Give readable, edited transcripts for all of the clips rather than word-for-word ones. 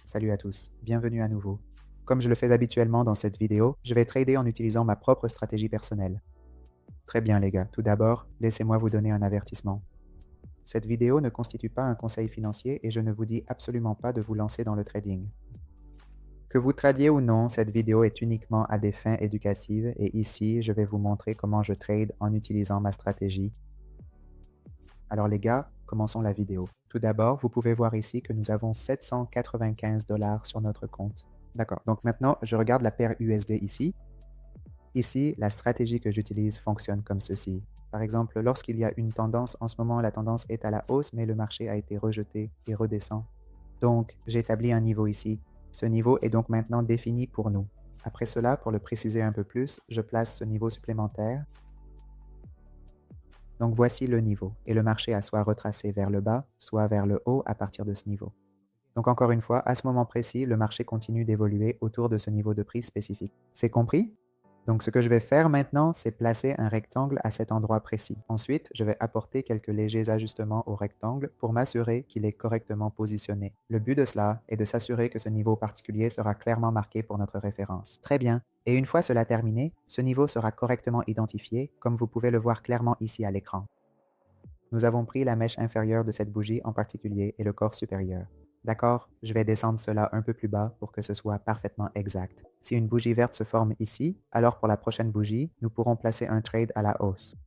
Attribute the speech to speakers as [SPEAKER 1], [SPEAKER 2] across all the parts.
[SPEAKER 1] Salut à tous, bienvenue à nouveau. Comme je le fais habituellement dans cette vidéo, je vais trader en utilisant ma propre stratégie personnelle. Très bien les gars, tout d'abord, laissez-moi vous donner un avertissement. Cette vidéo ne constitue pas un conseil financier et je ne vous dis absolument pas de vous lancer dans le trading. Que vous tradiez ou non, cette vidéo est uniquement à des fins éducatives et ici, je vais vous montrer comment je trade en utilisant ma stratégie. Alors les gars, commençons la vidéo. Tout d'abord, vous pouvez voir ici que nous avons 795 $ sur notre compte. D'accord, donc maintenant, je regarde la paire USD ici. Ici, la stratégie que j'utilise fonctionne comme ceci. Par exemple, lorsqu'il y a une tendance, en ce moment, la tendance est à la hausse, mais le marché a été rejeté et redescend. Donc, j'établis un niveau ici. Ce niveau est donc maintenant défini pour nous. Après cela, pour le préciser un peu plus, je place ce niveau supplémentaire. Donc voici le niveau, et le marché a soit retracé vers le bas, soit vers le haut à partir de ce niveau. Donc encore une fois, à ce moment précis, le marché continue d'évoluer autour de ce niveau de prix spécifique. C'est compris? Donc ce que je vais faire maintenant, c'est placer un rectangle à cet endroit précis. Ensuite, je vais apporter quelques légers ajustements au rectangle pour m'assurer qu'il est correctement positionné. Le but de cela est de s'assurer que ce niveau particulier sera clairement marqué pour notre référence. Très bien. Et une fois cela terminé, ce niveau sera correctement identifié, comme vous pouvez le voir clairement ici à l'écran. Nous avons pris la mèche inférieure de cette bougie en particulier et le corps supérieur. D'accord, je vais descendre cela un peu plus bas pour que ce soit parfaitement exact. Si une bougie verte se forme ici, alors pour la prochaine bougie, nous pourrons placer un trade à la hausse.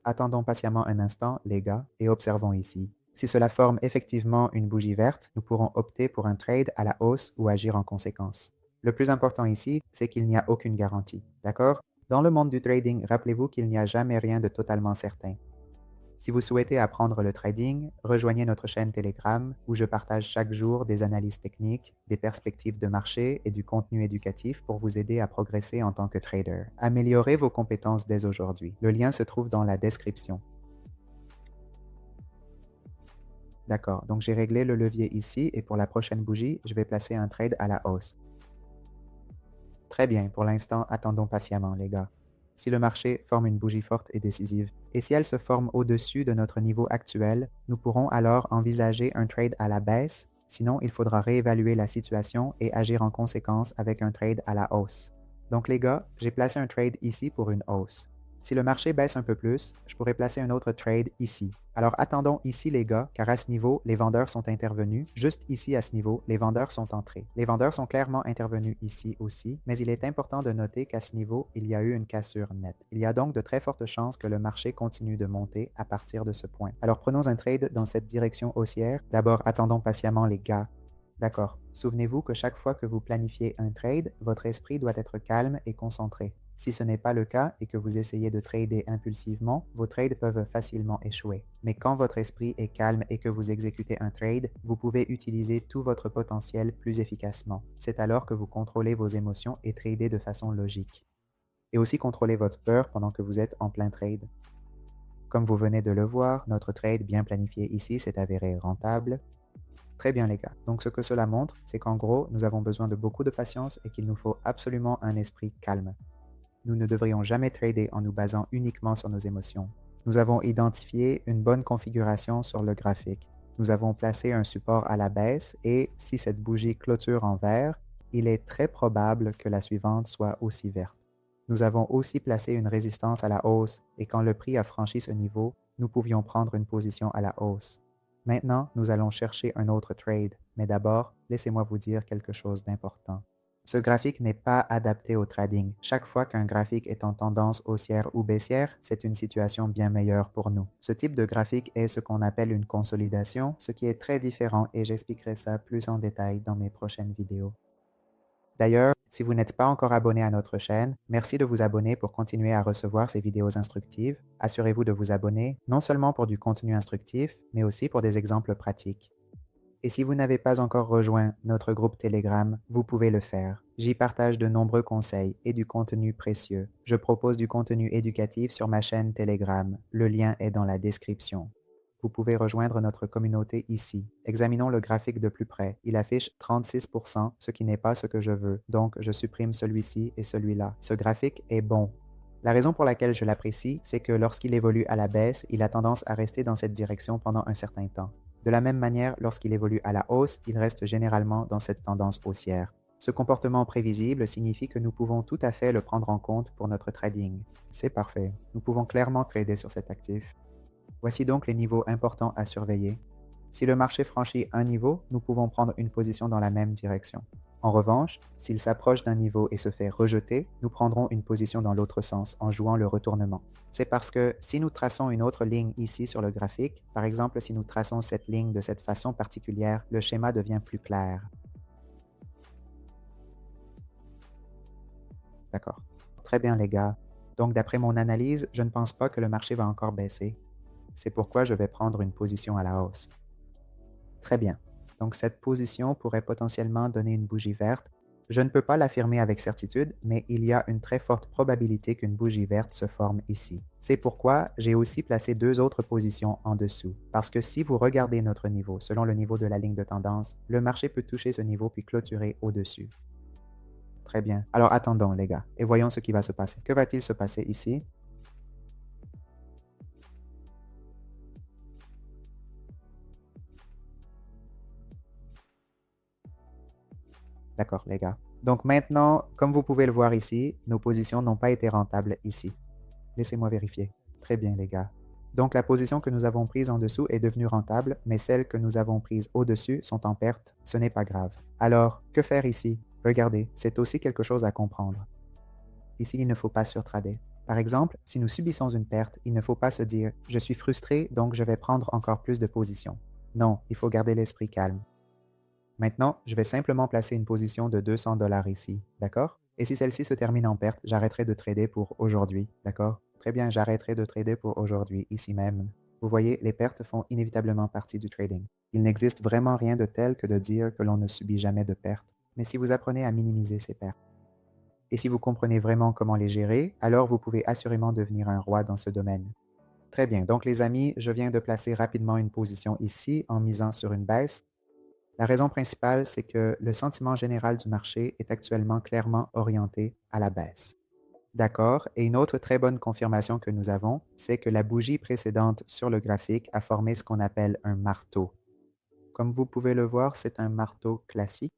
[SPEAKER 1] Attendons patiemment un instant, les gars, et observons ici. Si cela forme effectivement une bougie verte, nous pourrons opter pour un trade à la hausse ou agir en conséquence. Le plus important ici, c'est qu'il n'y a aucune garantie. D'accord? Dans le monde du trading, rappelez-vous qu'il n'y a jamais rien de totalement certain. Si vous souhaitez apprendre le trading, rejoignez notre chaîne Telegram où je partage chaque jour des analyses techniques, des perspectives de marché et du contenu éducatif pour vous aider à progresser en tant que trader. Améliorez vos compétences dès aujourd'hui. Le lien se trouve dans la description. D'accord, donc j'ai réglé le levier ici et pour la prochaine bougie, je vais placer un trade à la hausse. Très bien, pour l'instant, attendons patiemment les gars. Si le marché forme une bougie forte et décisive, et si elle se forme au-dessus de notre niveau actuel, nous pourrons alors envisager un trade à la baisse, sinon il faudra réévaluer la situation et agir en conséquence avec un trade à la hausse. Donc les gars, j'ai placé un trade ici pour une hausse. Si le marché baisse un peu plus, je pourrais placer un autre trade ici. Alors attendons ici les gars, car à ce niveau, les vendeurs sont intervenus. Juste ici à ce niveau, les vendeurs sont entrés. Les vendeurs sont clairement intervenus ici aussi, mais il est important de noter qu'à ce niveau, il y a eu une cassure nette. Il y a donc de très fortes chances que le marché continue de monter à partir de ce point. Alors prenons un trade dans cette direction haussière. D'abord, attendons patiemment les gars. D'accord. Souvenez-vous que chaque fois que vous planifiez un trade, votre esprit doit être calme et concentré. Si ce n'est pas le cas et que vous essayez de trader impulsivement, vos trades peuvent facilement échouer. Mais quand votre esprit est calme et que vous exécutez un trade, vous pouvez utiliser tout votre potentiel plus efficacement. C'est alors que vous contrôlez vos émotions et tradez de façon logique. Et aussi contrôler votre peur pendant que vous êtes en plein trade. Comme vous venez de le voir, notre trade bien planifié ici s'est avéré rentable. Très bien les gars, donc ce que cela montre, c'est qu'en gros, nous avons besoin de beaucoup de patience et qu'il nous faut absolument un esprit calme. Nous ne devrions jamais trader en nous basant uniquement sur nos émotions. Nous avons identifié une bonne configuration sur le graphique. Nous avons placé un support à la baisse et si cette bougie clôture en vert, il est très probable que la suivante soit aussi verte. Nous avons aussi placé une résistance à la hausse et quand le prix a franchi ce niveau, nous pouvions prendre une position à la hausse. Maintenant, nous allons chercher un autre trade, mais d'abord, laissez-moi vous dire quelque chose d'important. Ce graphique n'est pas adapté au trading. Chaque fois qu'un graphique est en tendance haussière ou baissière, c'est une situation bien meilleure pour nous. Ce type de graphique est ce qu'on appelle une consolidation, ce qui est très différent et j'expliquerai ça plus en détail dans mes prochaines vidéos. D'ailleurs, si vous n'êtes pas encore abonné à notre chaîne, merci de vous abonner pour continuer à recevoir ces vidéos instructives. Assurez-vous de vous abonner, non seulement pour du contenu instructif, mais aussi pour des exemples pratiques. Et si vous n'avez pas encore rejoint notre groupe Telegram, vous pouvez le faire. J'y partage de nombreux conseils et du contenu précieux. Je propose du contenu éducatif sur ma chaîne Telegram. Le lien est dans la description. Vous pouvez rejoindre notre communauté ici. Examinons le graphique de plus près. Il affiche 36%, ce qui n'est pas ce que je veux. Donc, je supprime celui-ci et celui-là. Ce graphique est bon. La raison pour laquelle je l'apprécie, c'est que lorsqu'il évolue à la baisse, il a tendance à rester dans cette direction pendant un certain temps. De la même manière, lorsqu'il évolue à la hausse, il reste généralement dans cette tendance haussière. Ce comportement prévisible signifie que nous pouvons tout à fait le prendre en compte pour notre trading. C'est parfait. Nous pouvons clairement trader sur cet actif. Voici donc les niveaux importants à surveiller. Si le marché franchit un niveau, nous pouvons prendre une position dans la même direction. En revanche, s'il s'approche d'un niveau et se fait rejeter, nous prendrons une position dans l'autre sens en jouant le retournement. C'est parce que si nous traçons une autre ligne ici sur le graphique, par exemple si nous traçons cette ligne de cette façon particulière, le schéma devient plus clair. D'accord. Très bien les gars. Donc d'après mon analyse, je ne pense pas que le marché va encore baisser. C'est pourquoi je vais prendre une position à la hausse. Très bien. Donc cette position pourrait potentiellement donner une bougie verte. Je ne peux pas l'affirmer avec certitude, mais il y a une très forte probabilité qu'une bougie verte se forme ici. C'est pourquoi j'ai aussi placé deux autres positions en dessous. Parce que si vous regardez notre niveau, selon le niveau de la ligne de tendance, le marché peut toucher ce niveau puis clôturer au-dessus. Très bien. Alors attendons les gars, et voyons ce qui va se passer. Que va-t-il se passer ici? D'accord, les gars. Donc maintenant, comme vous pouvez le voir ici, nos positions n'ont pas été rentables ici. Laissez-moi vérifier. Très bien, les gars. Donc la position que nous avons prise en dessous est devenue rentable, mais celles que nous avons prises au-dessus sont en perte. Ce n'est pas grave. Alors, que faire ici? Regardez, c'est aussi quelque chose à comprendre. Ici, il ne faut pas surtrader. Par exemple, si nous subissons une perte, il ne faut pas se dire « je suis frustré, donc je vais prendre encore plus de positions ». Non, il faut garder l'esprit calme. Maintenant, je vais simplement placer une position de 200 $ ici, d'accord? Et si celle-ci se termine en perte, j'arrêterai de trader pour aujourd'hui, d'accord? Très bien, j'arrêterai de trader pour aujourd'hui, ici même. Vous voyez, les pertes font inévitablement partie du trading. Il n'existe vraiment rien de tel que de dire que l'on ne subit jamais de pertes, mais si vous apprenez à minimiser ces pertes, et si vous comprenez vraiment comment les gérer, alors vous pouvez assurément devenir un roi dans ce domaine. Très bien, donc les amis, je viens de placer rapidement une position ici en misant sur une baisse. La raison principale, c'est que le sentiment général du marché est actuellement clairement orienté à la baisse. D'accord, et une autre très bonne confirmation que nous avons, c'est que la bougie précédente sur le graphique a formé ce qu'on appelle un marteau. Comme vous pouvez le voir, c'est un marteau classique.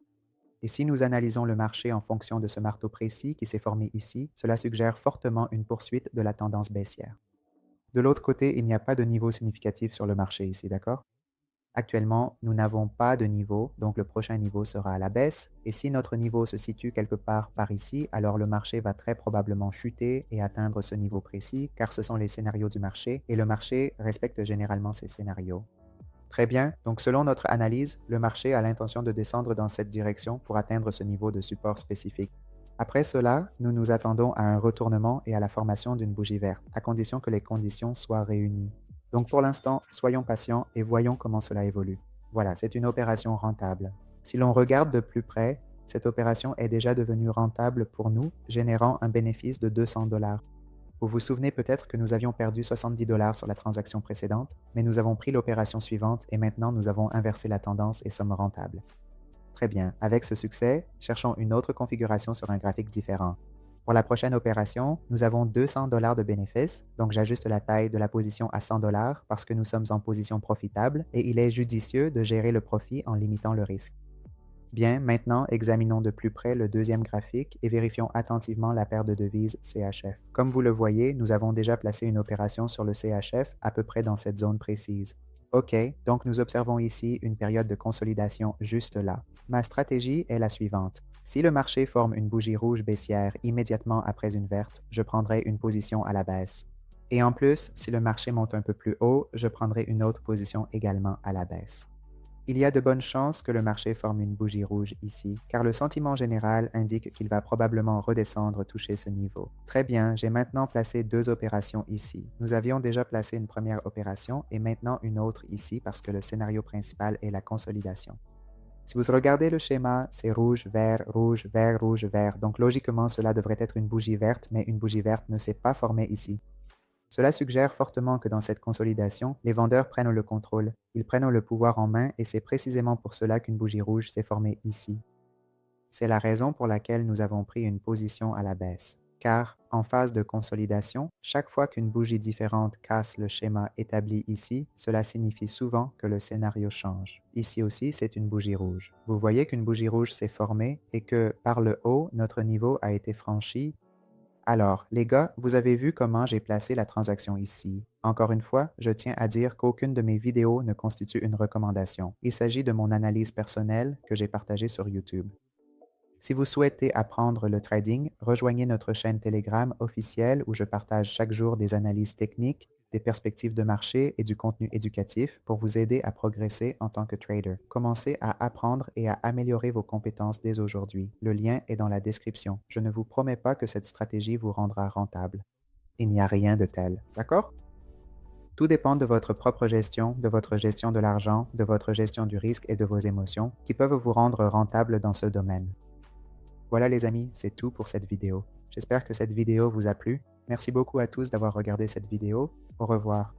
[SPEAKER 1] Et si nous analysons le marché en fonction de ce marteau précis qui s'est formé ici, cela suggère fortement une poursuite de la tendance baissière. De l'autre côté, il n'y a pas de niveau significatif sur le marché ici, d'accord? Actuellement, nous n'avons pas de niveau, donc le prochain niveau sera à la baisse. Et si notre niveau se situe quelque part par ici, alors le marché va très probablement chuter et atteindre ce niveau précis, car ce sont les scénarios du marché, et le marché respecte généralement ces scénarios. Très bien, donc selon notre analyse, le marché a l'intention de descendre dans cette direction pour atteindre ce niveau de support spécifique. Après cela, nous nous attendons à un retournement et à la formation d'une bougie verte, à condition que les conditions soient réunies. Donc pour l'instant, soyons patients et voyons comment cela évolue. Voilà, c'est une opération rentable. Si l'on regarde de plus près, cette opération est déjà devenue rentable pour nous, générant un bénéfice de 200 $. Vous vous souvenez peut-être que nous avions perdu 70 $ sur la transaction précédente, mais nous avons pris l'opération suivante et maintenant nous avons inversé la tendance et sommes rentables. Très bien, avec ce succès, cherchons une autre configuration sur un graphique différent. Pour la prochaine opération, nous avons 200 $ de bénéfices, donc j'ajuste la taille de la position à 100 $ parce que nous sommes en position profitable et il est judicieux de gérer le profit en limitant le risque. Bien, maintenant, examinons de plus près le deuxième graphique et vérifions attentivement la paire de devises CHF. Comme vous le voyez, nous avons déjà placé une opération sur le CHF à peu près dans cette zone précise. OK, donc nous observons ici une période de consolidation juste là. Ma stratégie est la suivante. Si le marché forme une bougie rouge baissière immédiatement après une verte, je prendrai une position à la baisse. Et en plus, si le marché monte un peu plus haut, je prendrai une autre position également à la baisse. Il y a de bonnes chances que le marché forme une bougie rouge ici, car le sentiment général indique qu'il va probablement redescendre toucher ce niveau. Très bien, j'ai maintenant placé deux opérations ici. Nous avions déjà placé une première opération et maintenant une autre ici parce que le scénario principal est la consolidation. Si vous regardez le schéma, c'est rouge, vert, rouge, vert, rouge, vert. Donc logiquement, cela devrait être une bougie verte, mais une bougie verte ne s'est pas formée ici. Cela suggère fortement que dans cette consolidation, les vendeurs prennent le contrôle, ils prennent le pouvoir en main et c'est précisément pour cela qu'une bougie rouge s'est formée ici. C'est la raison pour laquelle nous avons pris une position à la baisse. car en phase de consolidation, chaque fois qu'une bougie différente casse le schéma établi ici, cela signifie souvent que le scénario change. Ici aussi, c'est une bougie rouge. Vous voyez qu'une bougie rouge s'est formée et que par le haut, notre niveau a été franchi. Alors, les gars, vous avez vu comment j'ai placé la transaction ici. Encore une fois, je tiens à dire qu'aucune de mes vidéos ne constitue une recommandation. Il s'agit de mon analyse personnelle que j'ai partagée sur YouTube. Si vous souhaitez apprendre le trading, rejoignez notre chaîne Telegram officielle où je partage chaque jour des analyses techniques, des perspectives de marché et du contenu éducatif pour vous aider à progresser en tant que trader. Commencez à apprendre et à améliorer vos compétences dès aujourd'hui. Le lien est dans la description. Je ne vous promets pas que cette stratégie vous rendra rentable. Il n'y a rien de tel, d'accord? Tout dépend de votre propre gestion, de votre gestion de l'argent, de votre gestion du risque et de vos émotions qui peuvent vous rendre rentable dans ce domaine. Voilà les amis, c'est tout pour cette vidéo. J'espère que cette vidéo vous a plu. Merci beaucoup à tous d'avoir regardé cette vidéo. Au revoir.